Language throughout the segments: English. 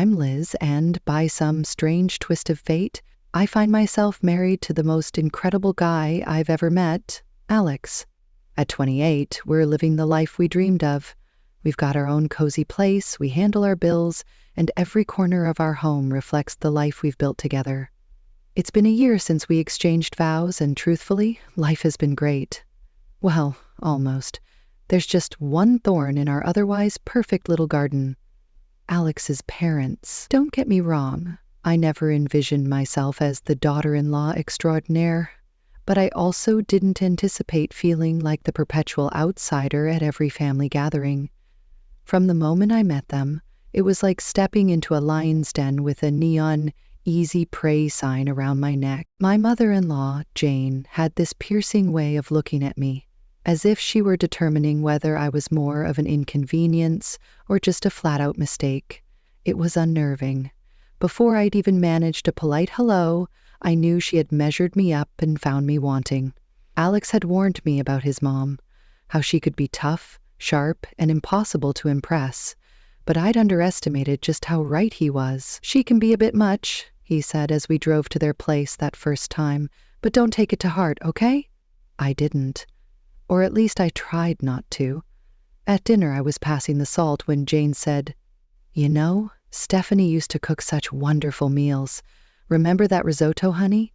I'm Liz, and by some strange twist of fate, I find myself married to the most incredible guy I've ever met, Alex. At 28, we're living the life we dreamed of. We've got our own cozy place, we handle our bills, and every corner of our home reflects the life we've built together. It's been a year since we exchanged vows, and truthfully, life has been great. Well, almost. There's just one thorn in our otherwise perfect little garden. Alex's parents. Don't get me wrong, I never envisioned myself as the daughter-in-law extraordinaire, but I also didn't anticipate feeling like the perpetual outsider at every family gathering. From the moment I met them, it was like stepping into a lion's den with a neon easy prey sign around my neck. My mother-in-law, Jane, had this piercing way of looking at me, as if she were determining whether I was more of an inconvenience or just a flat-out mistake. It was unnerving. Before I'd even managed a polite hello, I knew she had measured me up and found me wanting. Alex had warned me about his mom, how she could be tough, sharp, and impossible to impress. But I'd underestimated just how right he was. "She can be a bit much," he said as we drove to their place that first time, "but don't take it to heart, okay?" I didn't. Or at least I tried not to. At dinner, I was passing the salt when Jane said, "You know, Stephanie used to cook such wonderful meals. Remember that risotto, honey?"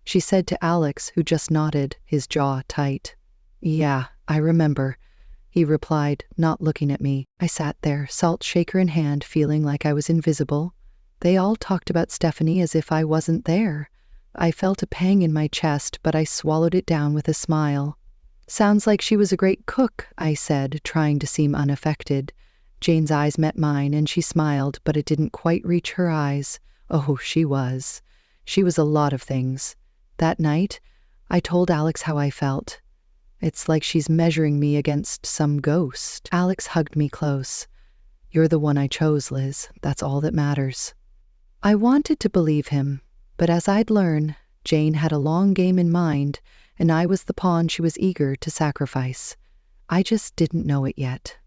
She said to Alex, who just nodded, his jaw tight. "Yeah, I remember," he replied, not looking at me. I sat there, salt shaker in hand, feeling like I was invisible. They all talked about Stephanie as if I wasn't there. I felt a pang in my chest, but I swallowed it down with a smile. "Sounds like she was a great cook," I said, trying to seem unaffected. Jane's eyes met mine, and she smiled, but it didn't quite reach her eyes. Oh, she was. She was a lot of things. That night, I told Alex how I felt. It's like she's measuring me against some ghost. Alex hugged me close. "You're the one I chose, Liz. That's all that matters." I wanted to believe him, but as I'd learn, Jane had a long game in mind, and I was the pawn she was eager to sacrifice. I just didn't know it yet.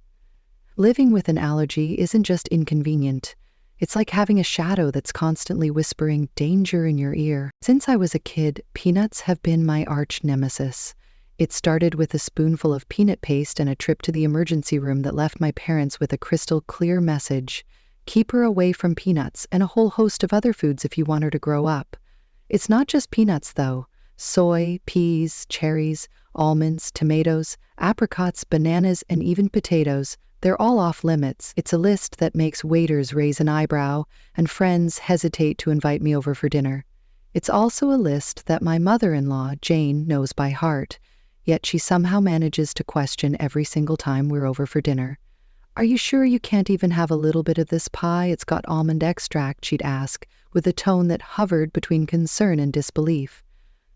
Living with an allergy isn't just inconvenient. It's like having a shadow that's constantly whispering danger in your ear. Since I was a kid, peanuts have been my arch nemesis. It started with a spoonful of peanut paste and a trip to the emergency room that left my parents with a crystal clear message: keep her away from peanuts and a whole host of other foods if you want her to grow up. It's not just peanuts, though. Soy, peas, cherries, almonds, tomatoes, apricots, bananas, and even potatoes. They're all off limits. It's a list that makes waiters raise an eyebrow and friends hesitate to invite me over for dinner. It's also a list that my mother-in-law, Jane, knows by heart, yet she somehow manages to question every single time we're over for dinner. "Are you sure you can't even have a little bit of this pie? It's got almond extract," she'd ask, with a tone that hovered between concern and disbelief.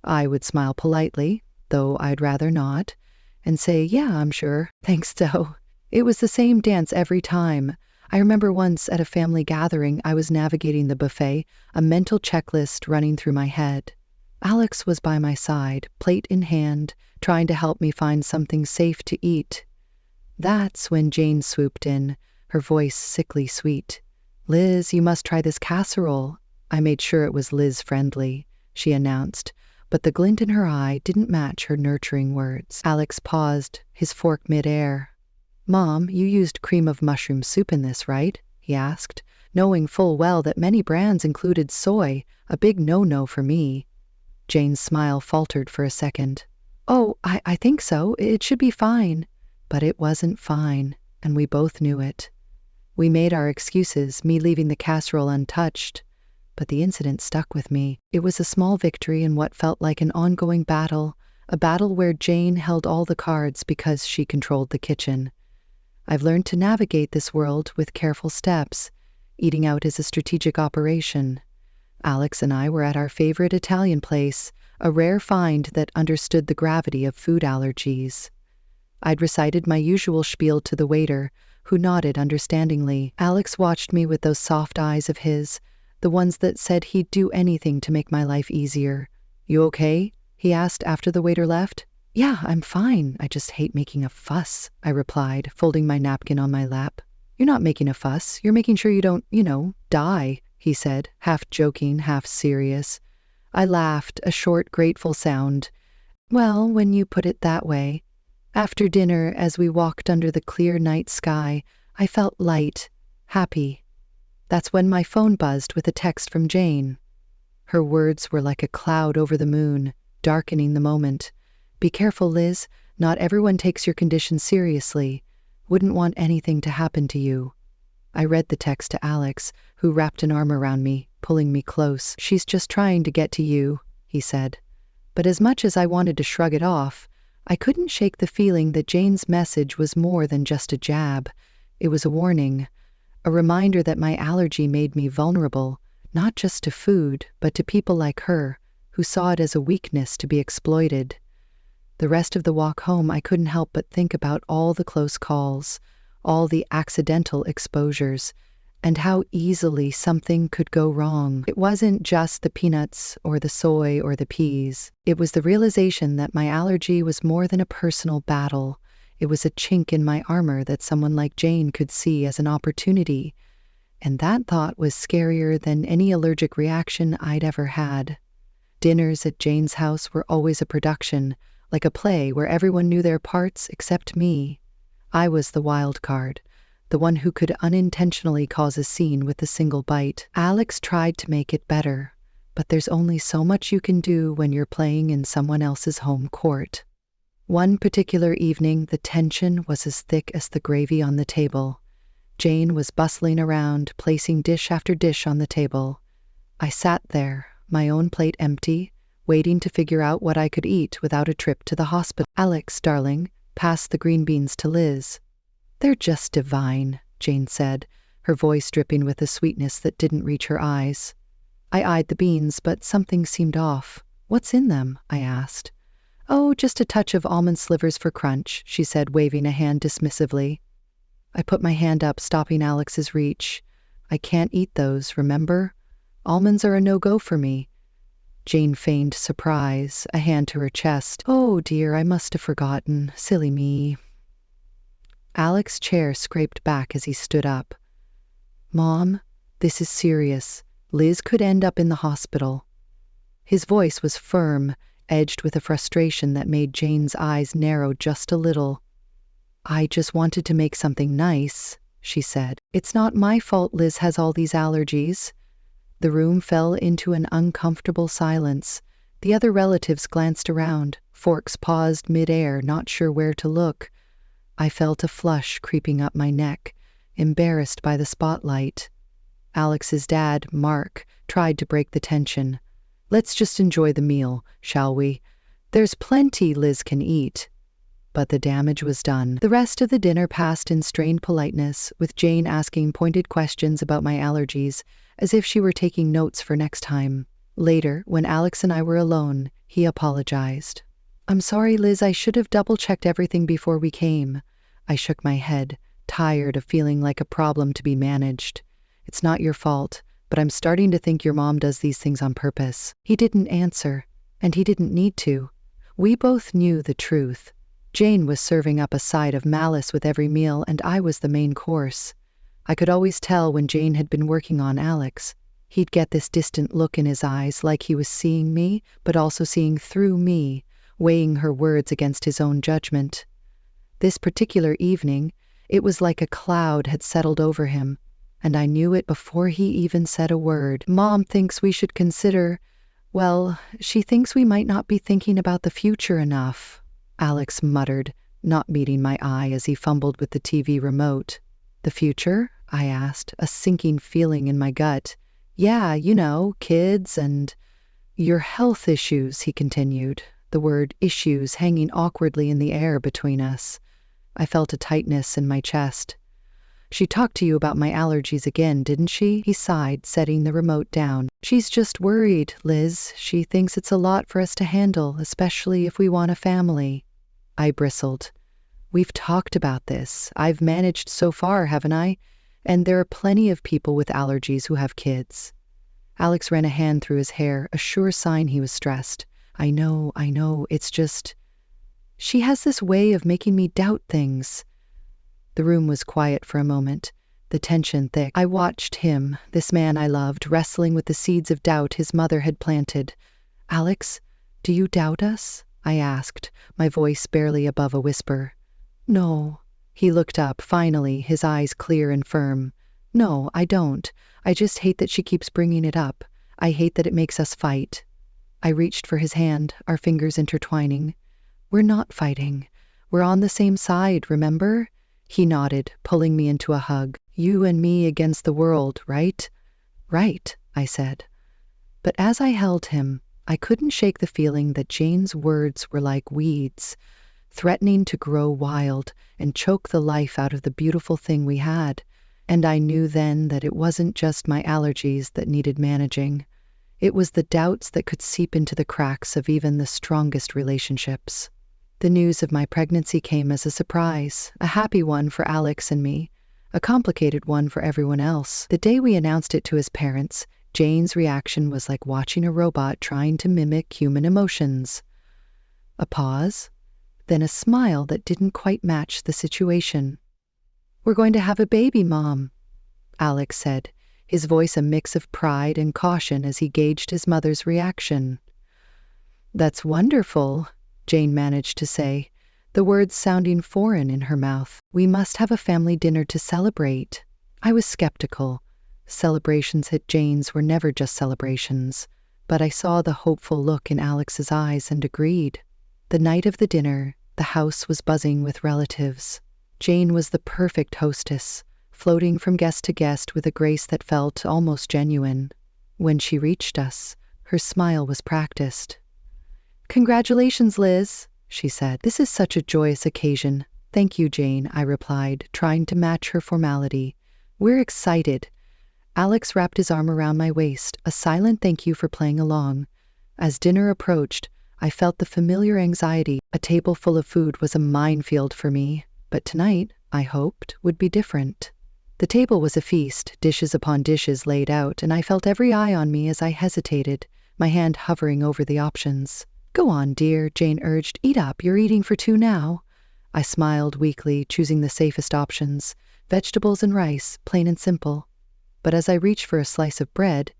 I would smile politely, though I'd rather not, and say, "Yeah, I'm sure. Thanks, though." It was the same dance every time. I remember once at a family gathering, I was navigating the buffet, a mental checklist running through my head. Alex was by my side, plate in hand, trying to help me find something safe to eat. That's when Jane swooped in, her voice sickly sweet. "Liz, you must try this casserole." I made sure it was Liz-friendly, she announced, but the glint in her eye didn't match her nurturing words. Alex paused, his fork mid-air. "Mom, you used cream of mushroom soup in this, right?" he asked, knowing full well that many brands included soy, a big no-no for me. Jane's smile faltered for a second. "Oh, I think so. It should be fine." But it wasn't fine, and we both knew it. We made our excuses, me leaving the casserole untouched. But the incident stuck with me. It was a small victory in what felt like an ongoing battle, a battle where Jane held all the cards because she controlled the kitchen. I've learned to navigate this world with careful steps. Eating out is a strategic operation. Alex and I were at our favorite Italian place, a rare find that understood the gravity of food allergies. I'd recited my usual spiel to the waiter, who nodded understandingly. Alex watched me with those soft eyes of his, the ones that said he'd do anything to make my life easier. "You okay?" he asked after the waiter left. "Yeah, I'm fine. I just hate making a fuss," I replied, folding my napkin on my lap. You're not making a fuss. You're making sure you don't, die, he said, half joking, half serious. I laughed, a short, grateful sound. Well, when you put it that way. After dinner, as we walked under the clear night sky, I felt light, happy. That's when my phone buzzed with a text from Jane. Her words were like a cloud over the moon, darkening the moment. Be careful, Liz. Not everyone takes your condition seriously. Wouldn't want anything to happen to you. I read the text to Alex, who wrapped an arm around me, pulling me close. She's just trying to get to you, he said. But as much as I wanted to shrug it off, I couldn't shake the feeling that Jane's message was more than just a jab. It was a warning, a reminder that my allergy made me vulnerable, not just to food, but to people like her, who saw it as a weakness to be exploited. The rest of the walk home, I couldn't help but think about all the close calls, all the accidental exposures, and how easily something could go wrong. It wasn't just the peanuts or the soy or the peas. It was the realization that my allergy was more than a personal battle. It was a chink in my armor that someone like Jane could see as an opportunity. And that thought was scarier than any allergic reaction I'd ever had. Dinners at Jane's house were always a production, like a play where everyone knew their parts except me. I was the wild card, the one who could unintentionally cause a scene with a single bite. Alex tried to make it better, but there's only so much you can do when you're playing in someone else's home court. One particular evening, the tension was as thick as the gravy on the table. Jane was bustling around, placing dish after dish on the table. I sat there, my own plate empty, waiting to figure out what I could eat without a trip to the hospital. Alex, darling, pass the green beans to Liz. They're just divine, Jane said, her voice dripping with a sweetness that didn't reach her eyes. I eyed the beans, but something seemed off. What's in them? I asked. Oh, just a touch of almond slivers for crunch, she said, waving a hand dismissively. I put my hand up, stopping Alex's reach. I can't eat those, remember? Almonds are a no-go for me. Jane feigned surprise, a hand to her chest. Oh dear, I must have forgotten. Silly me. Alex's chair scraped back as he stood up. Mom, this is serious. Liz could end up in the hospital. His voice was firm, edged with a frustration that made Jane's eyes narrow just a little. I just wanted to make something nice, she said. It's not my fault Liz has all these allergies. The room fell into an uncomfortable silence. The other relatives glanced around. Forks paused mid-air, not sure where to look. I felt a flush creeping up my neck, embarrassed by the spotlight. Alex's dad, Mark, tried to break the tension. Let's just enjoy the meal, shall we? There's plenty Liz can eat. But the damage was done. The rest of the dinner passed in strained politeness, with Jane asking pointed questions about my allergies, as if she were taking notes for next time. Later, when Alex and I were alone, he apologized. I'm sorry, Liz, I should have double-checked everything before we came. I shook my head, tired of feeling like a problem to be managed. It's not your fault, but I'm starting to think your mom does these things on purpose. He didn't answer, and he didn't need to. We both knew the truth. Jane was serving up a side of malice with every meal, and I was the main course. I could always tell when Jane had been working on Alex. He'd get this distant look in his eyes, like he was seeing me, but also seeing through me, weighing her words against his own judgment. This particular evening, it was like a cloud had settled over him, and I knew it before he even said a word. Mom thinks we should consider, well, she thinks we might not be thinking about the future enough, Alex muttered, not meeting my eye as he fumbled with the TV remote. The future? I asked, a sinking feeling in my gut. Yeah, kids and... Your health issues, he continued, the word issues hanging awkwardly in the air between us. I felt a tightness in my chest. She talked to you about my allergies again, didn't she? He sighed, setting the remote down. She's just worried, Liz. She thinks it's a lot for us to handle, especially if we want a family. I bristled. We've talked about this. I've managed so far, haven't I? And there are plenty of people with allergies who have kids. Alex ran a hand through his hair, a sure sign he was stressed. I know, it's just... She has this way of making me doubt things. The room was quiet for a moment. the tension thick. I watched him, this man I loved, wrestling with the seeds of doubt his mother had planted. "Alex, do you doubt us?" I asked, my voice barely above a whisper. "No." He looked up, finally, his eyes clear and firm. "No, I don't. I just hate that she keeps bringing it up. I hate that it makes us fight." I reached for his hand, our fingers intertwining. "We're not fighting. We're on the same side, remember?" He nodded, pulling me into a hug. "You and me against the world, right?" "Right," I said. But as I held him, I couldn't shake the feeling that Jane's words were like weeds, threatening to grow wild and choke the life out of the beautiful thing we had. And I knew then that it wasn't just my allergies that needed managing. It was the doubts that could seep into the cracks of even the strongest relationships. The news of my pregnancy came as a surprise, a happy one for Alex and me, a complicated one for everyone else. The day we announced it to his parents, Jane's reaction was like watching a robot trying to mimic human emotions. A pause, then a smile that didn't quite match the situation. "We're going to have a baby, Mom," Alex said, his voice a mix of pride and caution as he gauged his mother's reaction. "That's wonderful," Jane managed to say, the words sounding foreign in her mouth. "We must have a family dinner to celebrate." I was skeptical. Celebrations at Jane's were never just celebrations, but I saw the hopeful look in Alex's eyes and agreed. The night of the dinner, the house was buzzing with relatives. Jane was the perfect hostess, floating from guest to guest with a grace that felt almost genuine. When she reached us, her smile was practiced. "Congratulations, Liz," she said. "This is such a joyous occasion." "Thank you, Jane," I replied, trying to match her formality. "We're excited." Alex wrapped his arm around my waist, a silent thank you for playing along. As dinner approached, I felt the familiar anxiety. A table full of food was a minefield for me, but tonight, I hoped, would be different. The table was a feast, dishes upon dishes laid out, and I felt every eye on me as I hesitated, my hand hovering over the options. "Go on, dear," Jane urged. "Eat up, you're eating for two now." I smiled weakly, choosing the safest options, vegetables and rice, plain and simple. But as I reached for a slice of bread,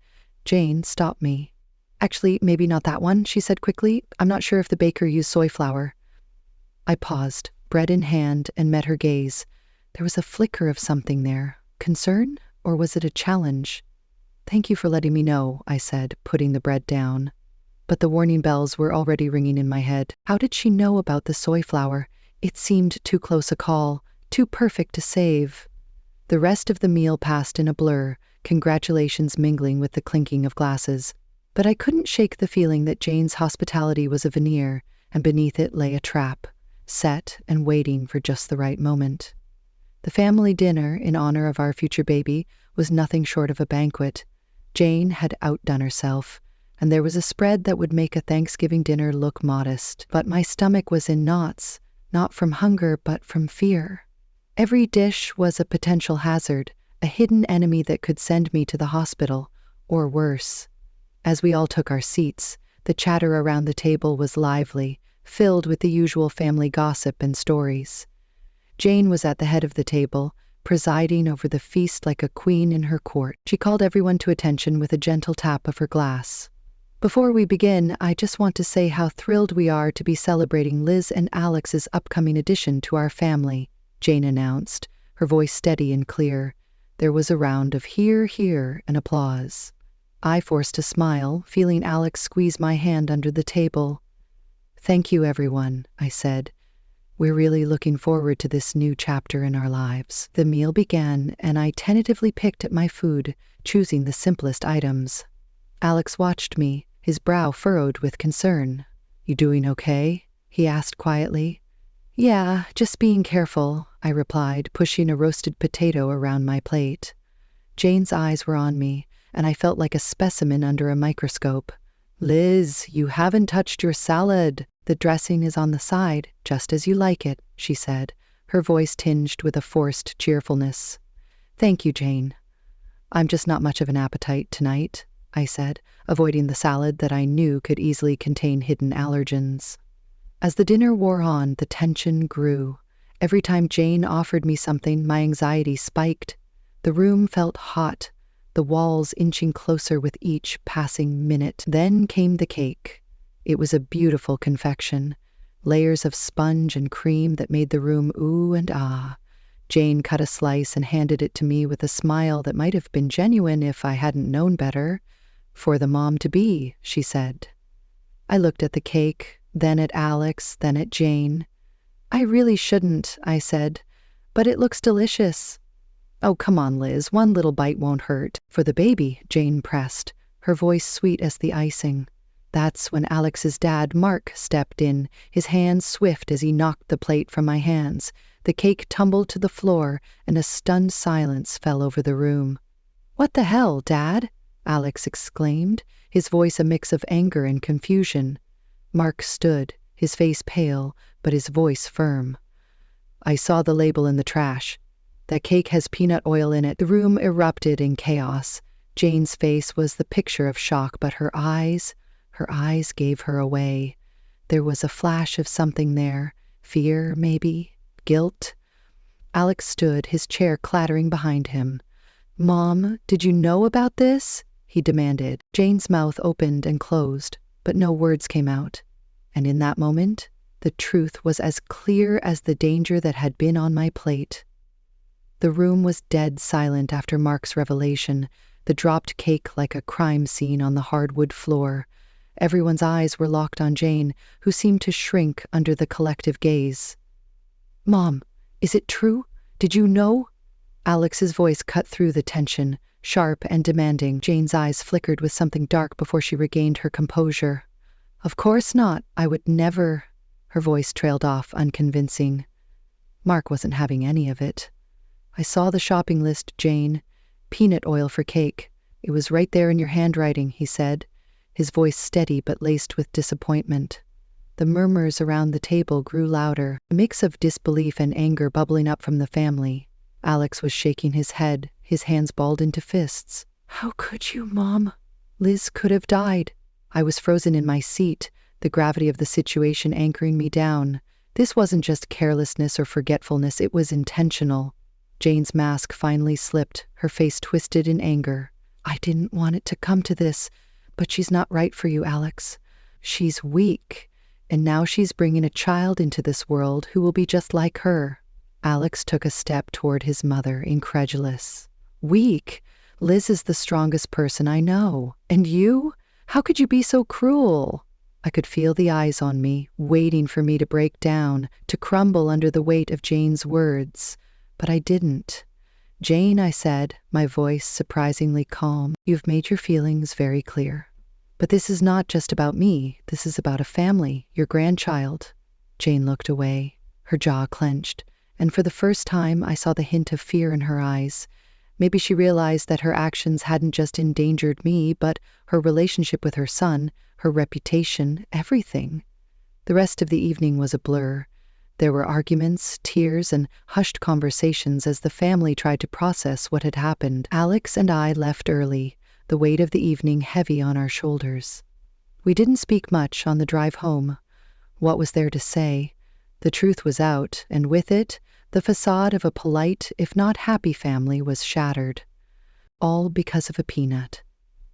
Jane stopped me. "Actually, maybe not that one," she said quickly. "I'm not sure if the baker used soy flour." I paused, bread in hand, and met her gaze. There was a flicker of something there. Concern? Or was it a challenge? "Thank you for letting me know," I said, putting the bread down. But the warning bells were already ringing in my head. How did she know about the soy flour? It seemed too close a call, too perfect to save. The rest of the meal passed in a blur, congratulations mingling with the clinking of glasses. But I couldn't shake the feeling that Jane's hospitality was a veneer, and beneath it lay a trap, set and waiting for just the right moment. The family dinner, in honor of our future baby, was nothing short of a banquet. Jane had outdone herself, and there was a spread that would make a Thanksgiving dinner look modest. But my stomach was in knots, not from hunger but from fear. Every dish was a potential hazard, a hidden enemy that could send me to the hospital, or worse. As we all took our seats, the chatter around the table was lively, filled with the usual family gossip and stories. Jane was at the head of the table, presiding over the feast like a queen in her court. She called everyone to attention with a gentle tap of her glass. "Before we begin, I just want to say how thrilled we are to be celebrating Liz and Alex's upcoming addition to our family," Jane announced, her voice steady and clear. There was a round of hear, hear, and applause. I forced a smile, feeling Alex squeeze my hand under the table. "Thank you, everyone," I said. "We're really looking forward to this new chapter in our lives." The meal began, and I tentatively picked at my food, choosing the simplest items. Alex watched me, his brow furrowed with concern. "You doing okay?" he asked quietly. "Yeah, just being careful," I replied, pushing a roasted potato around my plate. Jane's eyes were on me, and I felt like a specimen under a microscope. "Liz, you haven't touched your salad. The dressing is on the side, just as you like it," she said, her voice tinged with a forced cheerfulness. "Thank you, Jane. I'm just not much of an appetite tonight," I said, avoiding the salad that I knew could easily contain hidden allergens. As the dinner wore on, the tension grew. Every time Jane offered me something, my anxiety spiked. The room felt hot, the walls inching closer with each passing minute. Then came the cake. It was a beautiful confection, layers of sponge and cream that made the room ooh and ah. Jane cut a slice and handed it to me with a smile that might have been genuine if I hadn't known better. "For the mom-to-be," she said. I looked at the cake, then at Alex, then at Jane. "I really shouldn't," I said, "but it looks delicious." "Oh, come on, Liz, one little bite won't hurt." "For the baby," Jane pressed, her voice sweet as the icing. That's when Alex's dad, Mark, stepped in, his hands swift as he knocked the plate from my hands. The cake tumbled to the floor, and a stunned silence fell over the room. "What the hell, Dad?" Alex exclaimed, his voice a mix of anger and confusion. Mark stood, his face pale, but his voice firm. "I saw the label in the trash. That cake has peanut oil in it." The room erupted in chaos. Jane's face was the picture of shock, but her eyes gave her away. There was a flash of something there. Fear, maybe? Guilt? Alex stood, his chair clattering behind him. "Mom, did you know about this?" he demanded. Jane's mouth opened and closed, but no words came out. And in that moment, the truth was as clear as the danger that had been on my plate. The room was dead silent after Mark's revelation, the dropped cake like a crime scene on the hardwood floor. Everyone's eyes were locked on Jane, who seemed to shrink under the collective gaze. "Mom, is it true? Did you know?" Alex's voice cut through the tension, sharp and demanding. Jane's eyes flickered with something dark before she regained her composure. "Of course not. I would never—" Her voice trailed off, unconvincing. Mark wasn't having any of it. "I saw the shopping list, Jane. Peanut oil for cake. It was right there in your handwriting," he said, his voice steady but laced with disappointment. The murmurs around the table grew louder, a mix of disbelief and anger bubbling up from the family. Alex was shaking his head, his hands balled into fists. "How could you, Mom? Liz could have died." I was frozen in my seat, the gravity of the situation anchoring me down. This wasn't just carelessness or forgetfulness, it was intentional. Jane's mask finally slipped, her face twisted in anger. "I didn't want it to come to this, but she's not right for you, Alex. She's weak, and now she's bringing a child into this world who will be just like her." Alex took a step toward his mother, incredulous. "Weak? Liz is the strongest person I know. And you? How could you be so cruel?" I could feel the eyes on me, waiting for me to break down, to crumble under the weight of Jane's words. But I didn't. "Jane," I said, my voice surprisingly calm, "you've made your feelings very clear. But this is not just about me. This is about a family, your grandchild." Jane looked away, her jaw clenched, and for the first time I saw the hint of fear in her eyes. Maybe she realized that her actions hadn't just endangered me, but her relationship with her son, her reputation, everything. The rest of the evening was a blur. There were arguments, tears, and hushed conversations as the family tried to process what had happened. Alex and I left early, the weight of the evening heavy on our shoulders. We didn't speak much on the drive home. What was there to say? The truth was out, and with it, the facade of a polite, if not happy family was shattered. All because of a peanut.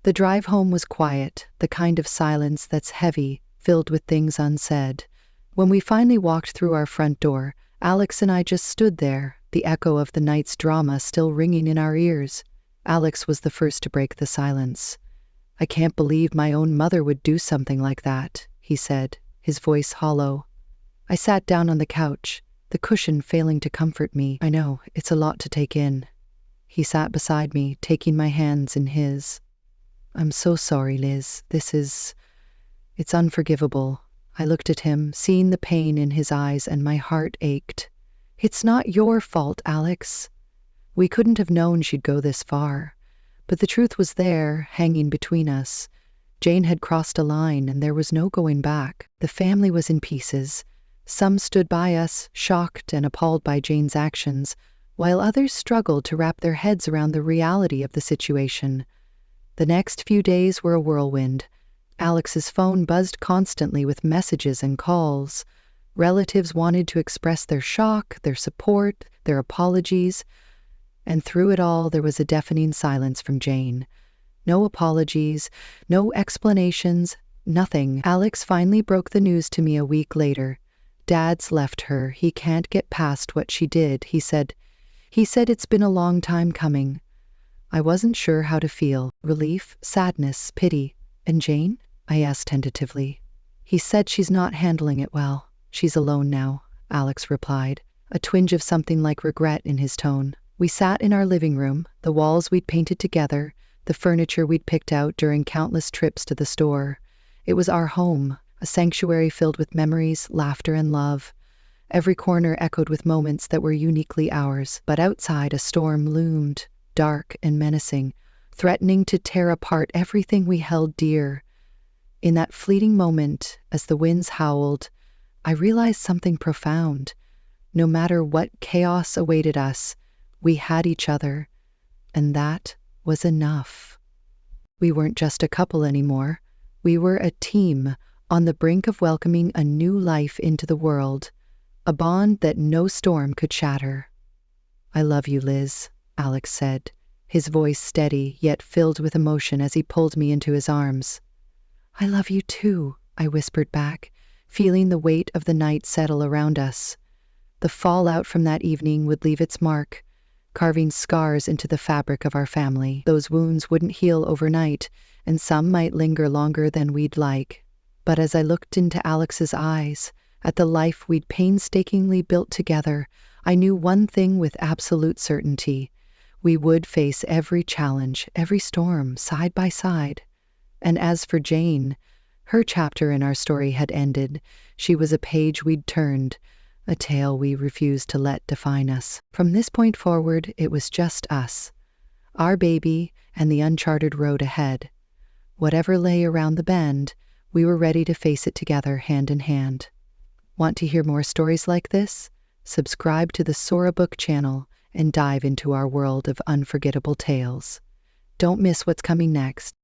The drive home was quiet, the kind of silence that's heavy, filled with things unsaid. When we finally walked through our front door, Alex and I just stood there, the echo of the night's drama still ringing in our ears. Alex was the first to break the silence. "I can't believe my own mother would do something like that," he said, his voice hollow. I sat down on the couch, the cushion failing to comfort me. "I know, it's a lot to take in." He sat beside me, taking my hands in his. "I'm so sorry, Liz. It's unforgivable." I looked at him, seeing the pain in his eyes, and my heart ached. "It's not your fault, Alex. We couldn't have known she'd go this far." But the truth was there, hanging between us. Jane had crossed a line, and there was no going back. The family was in pieces. Some stood by us, shocked and appalled by Jane's actions, while others struggled to wrap their heads around the reality of the situation. The next few days were a whirlwind. Alex's phone buzzed constantly with messages and calls. Relatives wanted to express their shock, their support, their apologies. And through it all, there was a deafening silence from Jane. No apologies, no explanations, nothing. Alex finally broke the news to me a week later. Dad's left her. He can't get past what she did, he said. He said it's been a long time coming. I wasn't sure how to feel. Relief, sadness, pity. And Jane? I asked tentatively. He said she's not handling it well. She's alone now, Alex replied, a twinge of something like regret in his tone. We sat in our living room, the walls we'd painted together, the furniture we'd picked out during countless trips to the store. It was our home, a sanctuary filled with memories, laughter, and love. Every corner echoed with moments that were uniquely ours. But outside, a storm loomed, dark and menacing, threatening to tear apart everything we held dear. In that fleeting moment, as the winds howled, I realized something profound. No matter what chaos awaited us, we had each other, and that was enough. We weren't just a couple anymore. We were a team on the brink of welcoming a new life into the world, a bond that no storm could shatter. I love you, Liz, Alex said, his voice steady yet filled with emotion as he pulled me into his arms. I love you too, I whispered back, feeling the weight of the night settle around us. The fallout from that evening would leave its mark, carving scars into the fabric of our family. Those wounds wouldn't heal overnight, and some might linger longer than we'd like. But as I looked into Alex's eyes, at the life we'd painstakingly built together, I knew one thing with absolute certainty. We would face every challenge, every storm, side by side. And as for Jane, her chapter in our story had ended. She was a page we'd turned, a tale we refused to let define us. From this point forward, it was just us, our baby, and the uncharted road ahead. Whatever lay around the bend, we were ready to face it together, hand in hand. Want to hear more stories like this? Subscribe to the SoraBook channel and dive into our world of unforgettable tales. Don't miss what's coming next.